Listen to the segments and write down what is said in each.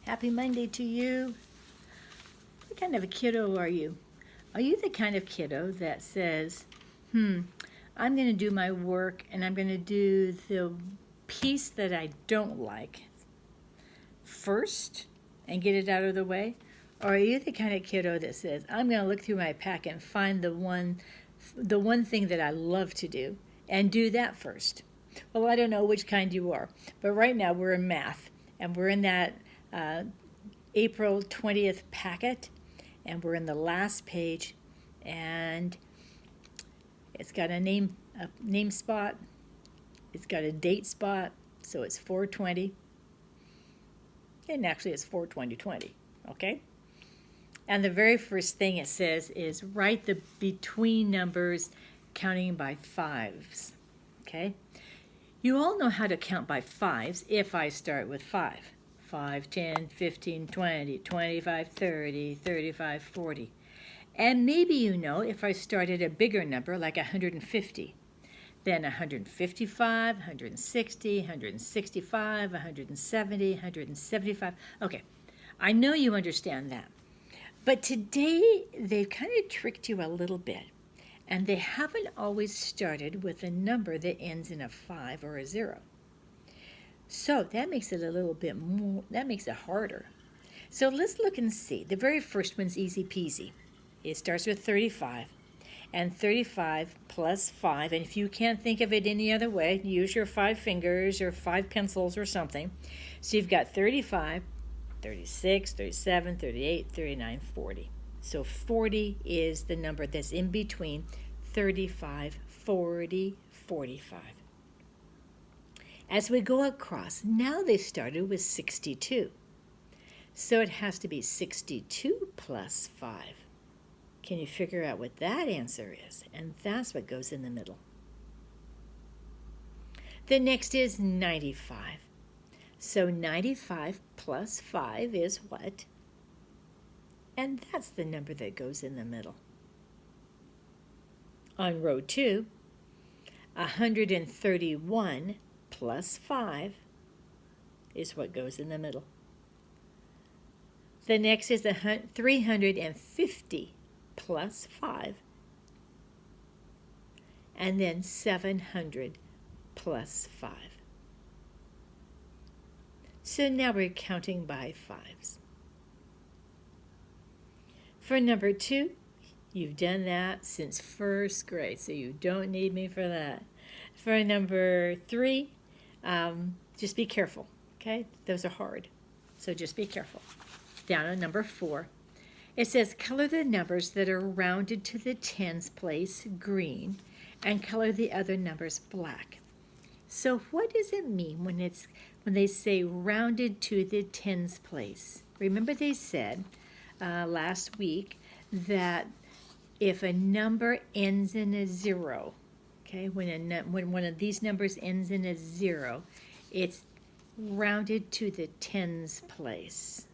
Happy Monday to you. What kind of a kiddo are you? Are you the kind of kiddo that says, I'm going to do my work and I'm going to do the piece that I don't like first and get it out of the way? Or are you the kind of kiddo that says, I'm going to look through my packet and find the one thing that I love to do and do that first? Well, I don't know which kind you are, but right now we're in math and we're in that April 20th packet, and we're in the last page, and it's got a name spot, it's got a date spot, so it's 420, and actually it's 4/20/20, okay? And the very first thing it says is write the between numbers counting by fives, okay? You all know how to count by fives if I start with 5. 5, 10, 15, 20, 25, 30, 35, 40. And maybe you know if I start at a bigger number like 150, then 155, 160, 165, 170, 175. Okay, I know you understand that. But today they've kind of tricked you a little bit. And they haven't always started with a number that ends in a 5 or a 0. So that makes it a little bit more, that makes it harder. So let's look and see. The very first one's easy peasy. It starts with 35. And 35 plus 5, and if you can't think of it any other way, use your 5 fingers or 5 pencils or something. So you've got 35, 36, 37, 38, 39, 40. So 40 is the number that's in between 35, 40, 45. As we go across, now they started with 62. So it has to be 62 plus 5. Can you figure out what that answer is? And that's what goes in the middle. The next is 95. So 95 plus 5 is what? And that's the number that goes in the middle. On row 2, 131 plus 5 is what goes in the middle. The next is 350 plus 5. And then 700 plus 5. So now we're counting by fives. For number 2, you've done that since first grade, so you don't need me for that. For number 3, just be careful, okay? Those are hard, so just be careful. Down on number 4, it says color the numbers that are rounded to the tens place green and color the other numbers black. So what does it mean when they say rounded to the tens place? Remember they said last week that if a number ends in a 0, okay, when one of these numbers ends in a 0, it's rounded to the tens place.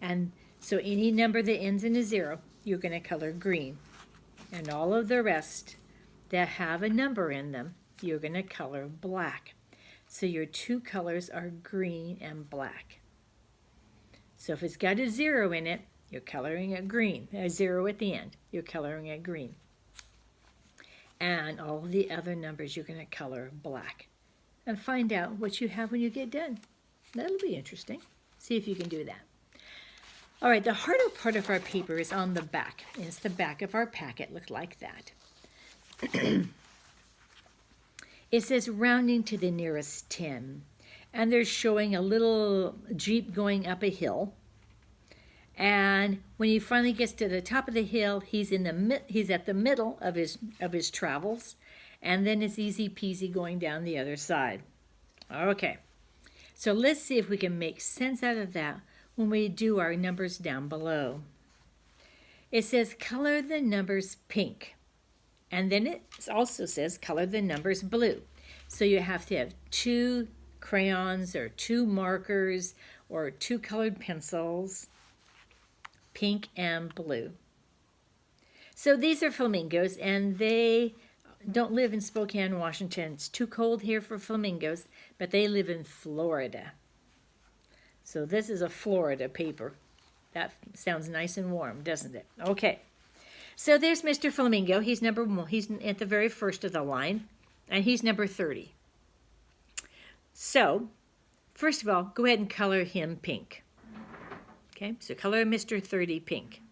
And so any number that ends in a 0, you're going to color green. And all of the rest that have a number in them, you're going to color black. So your 2 colors are green and black. So if it's got a 0 in it, you're coloring it green. A 0 at the end, you're coloring it green. And all the other numbers you're going to color black. And find out what you have when you get done. That'll be interesting. See if you can do that. All right, the harder part of our paper is on the back. It's the back of our packet, look like that. It says rounding to the nearest 10. And they're showing a little Jeep going up a hill. And when he finally gets to the top of the hill, he's at the middle of his travels, and then it's easy peasy going down the other side. Okay, so let's see if we can make sense out of that when we do our numbers down below. It says color the numbers pink, and then it also says color the numbers blue. So you have to have 2 crayons or 2 markers or 2 colored pencils, pink and blue. So these are flamingos, and they don't live in Spokane, Washington. It's too cold here for flamingos, but they live in Florida. So this is a Florida paper. That sounds nice and warm, doesn't it? Okay. So there's Mr. Flamingo. He's number 1. He's at the very first of the line, and he's number 30. So, first of all, go ahead and color him pink. Okay, so color Mr. 30 pink.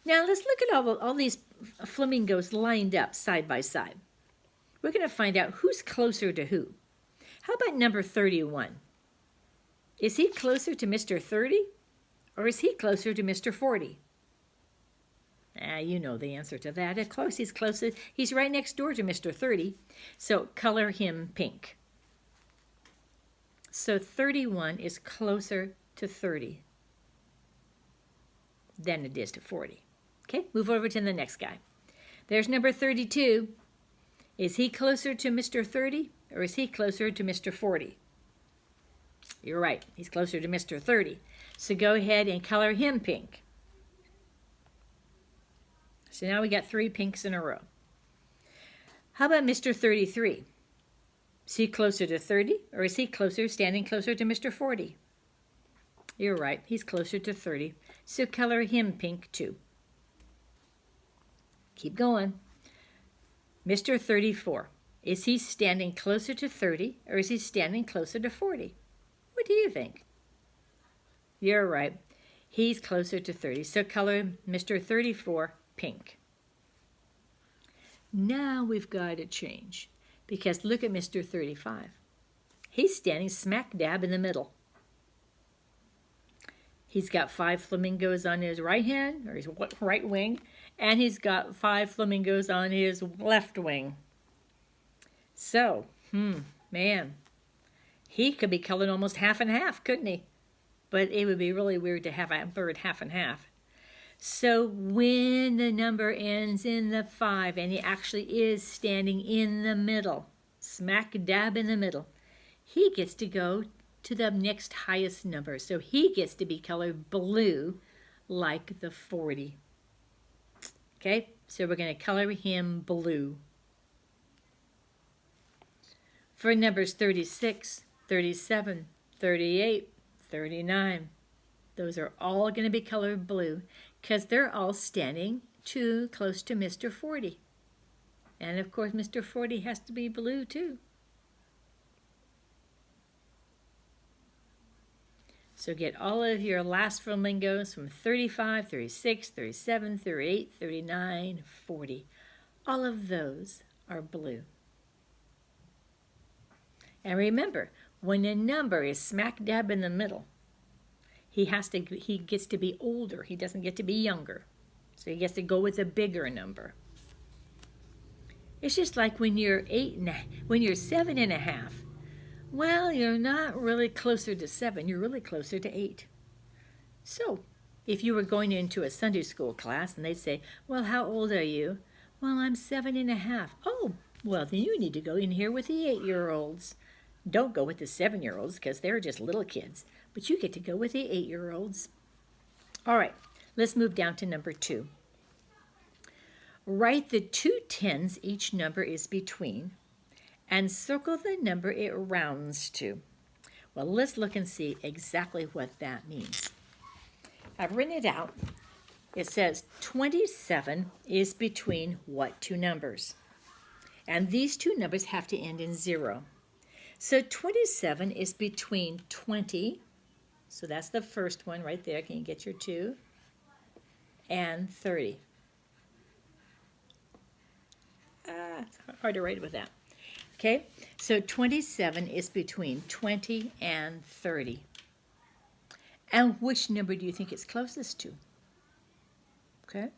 Now let's look at all these flamingos lined up side by side. We're going to find out who's closer to who. How about number 31? Is he closer to Mr. 30 or is he closer to Mr. 40? You know the answer to that. Of course, he's closer. He's right next door to Mr. 30, so color him pink. So 31 is closer to 30 than it is to 40. Okay, move over to the next guy. There's number 32. Is he closer to Mr. 30 or is he closer to Mr. 40? You're right, he's closer to Mr. 30. So go ahead and color him pink. So now we got 3 pinks in a row. How about Mr. 33? Is he closer to 30 or is he standing closer to Mr. 40? You're right, he's closer to 30. So color him pink too. Keep going. Mr. 34. Is he standing closer to 30 or is he standing closer to 40? What do you think? You're right. He's closer to 30. So color Mr. 34 pink. Now we've got to change because look at Mr. 35. He's standing smack dab in the middle. He's got 5 flamingos on his right hand, or his right wing, and he's got 5 flamingos on his left wing. So, man, he could be colored almost half and half, couldn't he? But it would be really weird to have a bird half and half. So when the number ends in the 5, and he actually is standing in the middle, smack dab in the middle, he gets to go to the next highest number. So he gets to be colored blue like the 40. Okay, so we're going to color him blue. For numbers 36, 37, 38, 39, those are all going to be colored blue because they're all standing too close to Mr. 40. And of course, Mr. 40 has to be blue too. So get all of your last flamingos from 35, 36, 37, 38, 39, 40. All of those are blue. And remember, when a number is smack dab in the middle, he gets to be older. He doesn't get to be younger. So he gets to go with a bigger number. It's just like when you're 7.5. Well, you're not really closer to 7. You're really closer to 8. So, if you were going into a Sunday school class and they'd say, well, how old are you? Well, I'm 7.5. Oh, well, then you need to go in here with the 8-year-olds. Don't go with the 7-year-olds because they're just little kids. But you get to go with the 8-year-olds. All right, let's move down to number 2. Write the 2 tens each number is between and circle the number it rounds to. Well, let's look and see exactly what that means. I've written it out. It says 27 is between what 2 numbers? And these 2 numbers have to end in 0. So 27 is between 20, so that's the first one right there. Can you get your 2? And 30. It's hard to write with that. Okay, so 27 is between 20 and 30. And which number do you think it's closest to? Okay,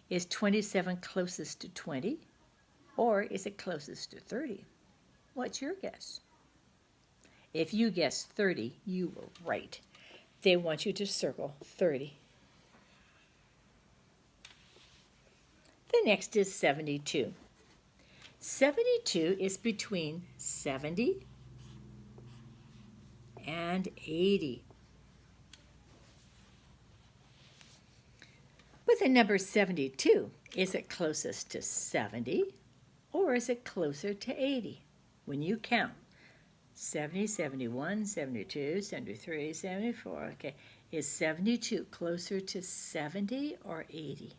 is 27 closest to 20 or is it closest to 30? What's your guess? If you guess 30, you were right. They want you to circle 30. The next is 72. 72 is between 70 and 80. With the number 72, is it closest to 70 or is it closer to 80? When you count 70, 71, 72, 73, 74. Okay, is 72 closer to 70 or 80?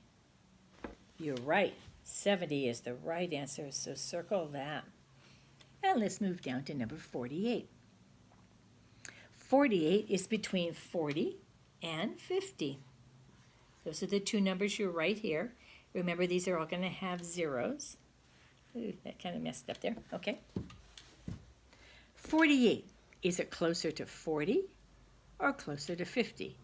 You're right. 70 is the right answer, so circle that. And let's move down to number 48. 48 is between 40 and 50. Those are the two numbers you're right here. Remember, these are all going to have zeros. Ooh, that kind of messed up there. Okay. 48, is it closer to 40 or closer to 50?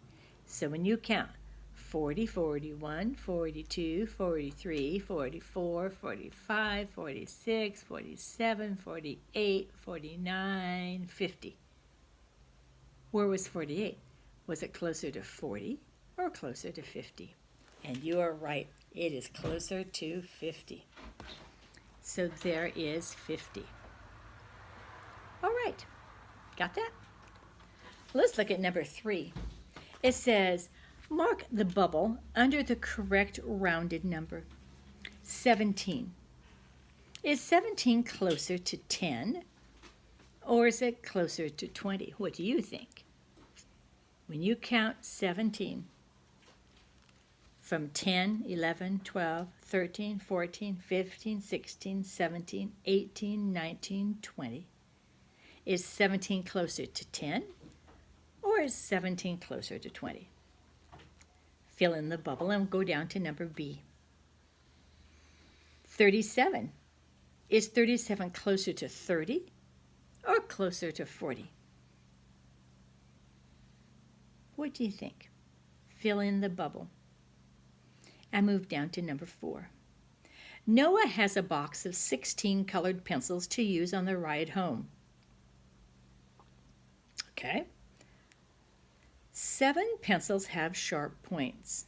So when you count 40, 41, 42, 43, 44, 45, 46, 47, 48, 49, 50. Where was 48? Was it closer to 40 or closer to 50? And you are right. It is closer to 50. So there is 50. All right. Got that? Let's look at number 3. It says, mark the bubble under the correct rounded number. 17. Is 17 closer to 10 or is it closer to 20? What do you think? When you count 17 from 10, 11, 12, 13, 14, 15, 16, 17, 18, 19, 20, is 17 closer to 10 or is 17 closer to 20? Fill in the bubble and go down to number B. 37. Is 37 closer to 30 or closer to 40? What do you think? Fill in the bubble. And move down to number 4. Noah has a box of 16 colored pencils to use on the ride home. Okay. 7 pencils have sharp points.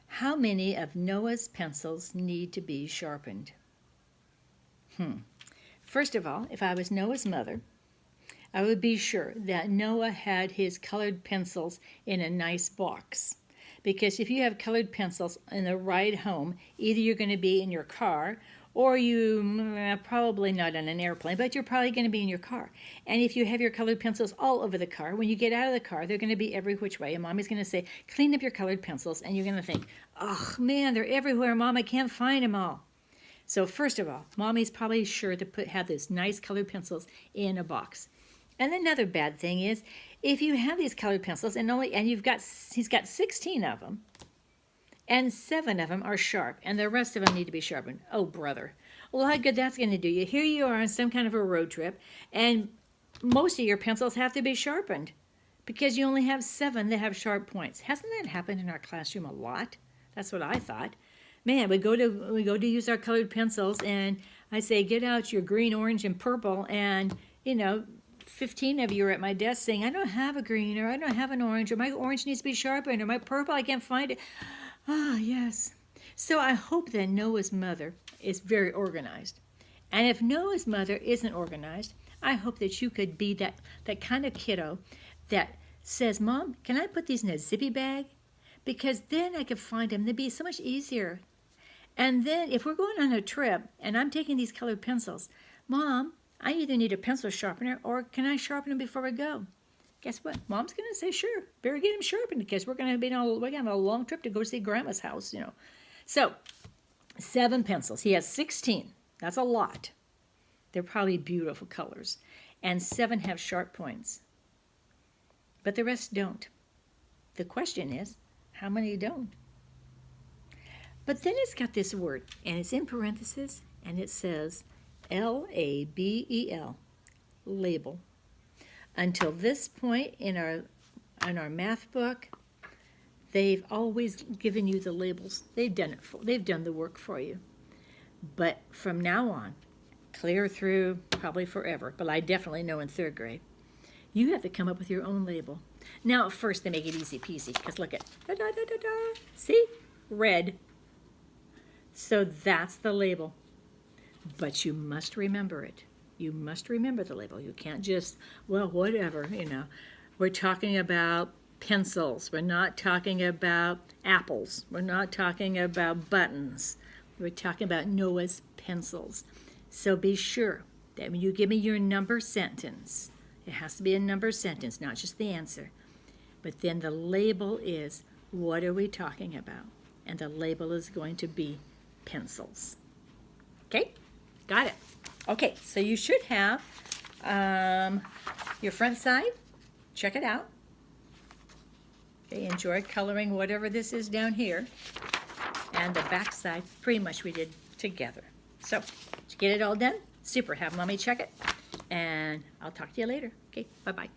How many of Noah's pencils need to be sharpened? First of all, if I was Noah's mother, I would be sure that Noah had his colored pencils in a nice box. Because if you have colored pencils in the ride home, either you're going to be in your car or you probably not on an airplane, but you're probably going to be in your car. And if you have your colored pencils all over the car, when you get out of the car, they're going to be every which way. And Mommy's going to say, clean up your colored pencils. And you're going to think, oh, man, they're everywhere, Mom. I can't find them all. So first of all, Mommy's probably sure to have those nice colored pencils in a box. And another bad thing is, if you have these colored pencils and he's got 16 of them, and 7 of them are sharp, and the rest of them need to be sharpened. Oh, brother. Well, how good that's going to do you. Here you are on some kind of a road trip, and most of your pencils have to be sharpened because you only have 7 that have sharp points. Hasn't that happened in our classroom a lot? That's what I thought. Man, we go to use our colored pencils, and I say, get out your green, orange, and purple, and, 15 of you are at my desk saying, I don't have a green, or I don't have an orange, or my orange needs to be sharpened, or my purple, I can't find it. Ah, yes. So I hope that Noah's mother is very organized. And if Noah's mother isn't organized, I hope that you could be that kind of kiddo that says, Mom, can I put these in a zippy bag? Because then I could find them. They'd be so much easier. And then if we're going on a trip and I'm taking these colored pencils, Mom, I either need a pencil sharpener or can I sharpen them before we go? Guess what? Mom's going to say, sure, better get them sharpened because we're going to have a long trip to go see Grandma's house, So, 7 pencils. He has 16. That's a lot. They're probably beautiful colors. And 7 have sharp points. But the rest don't. The question is, how many don't? But then it's got this word, and it's in parentheses, and it says L-A-B-E-L, label. Until this point in our math book, they've always given you the labels. They've done the work for you. But from now on, clear through probably forever, but I definitely know in 3rd grade, you have to come up with your own label. Now, at first, they make it easy peasy, because look at, see? Red. So that's the label. But you must remember it. You must remember the label. You can't just, well, whatever, We're talking about pencils. We're not talking about apples. We're not talking about buttons. We're talking about Noah's pencils. So be sure That when you give me your number sentence, it has to be a number sentence, not just the answer. But then the label is, what are we talking about? And the label is going to be pencils. Okay, got it. Okay, so you should have your front side. Check it out. Okay, enjoy coloring whatever this is down here. And the back side, pretty much we did together. So, did you get it all done? Super. Have Mommy check it. And I'll talk to you later. Okay, bye-bye.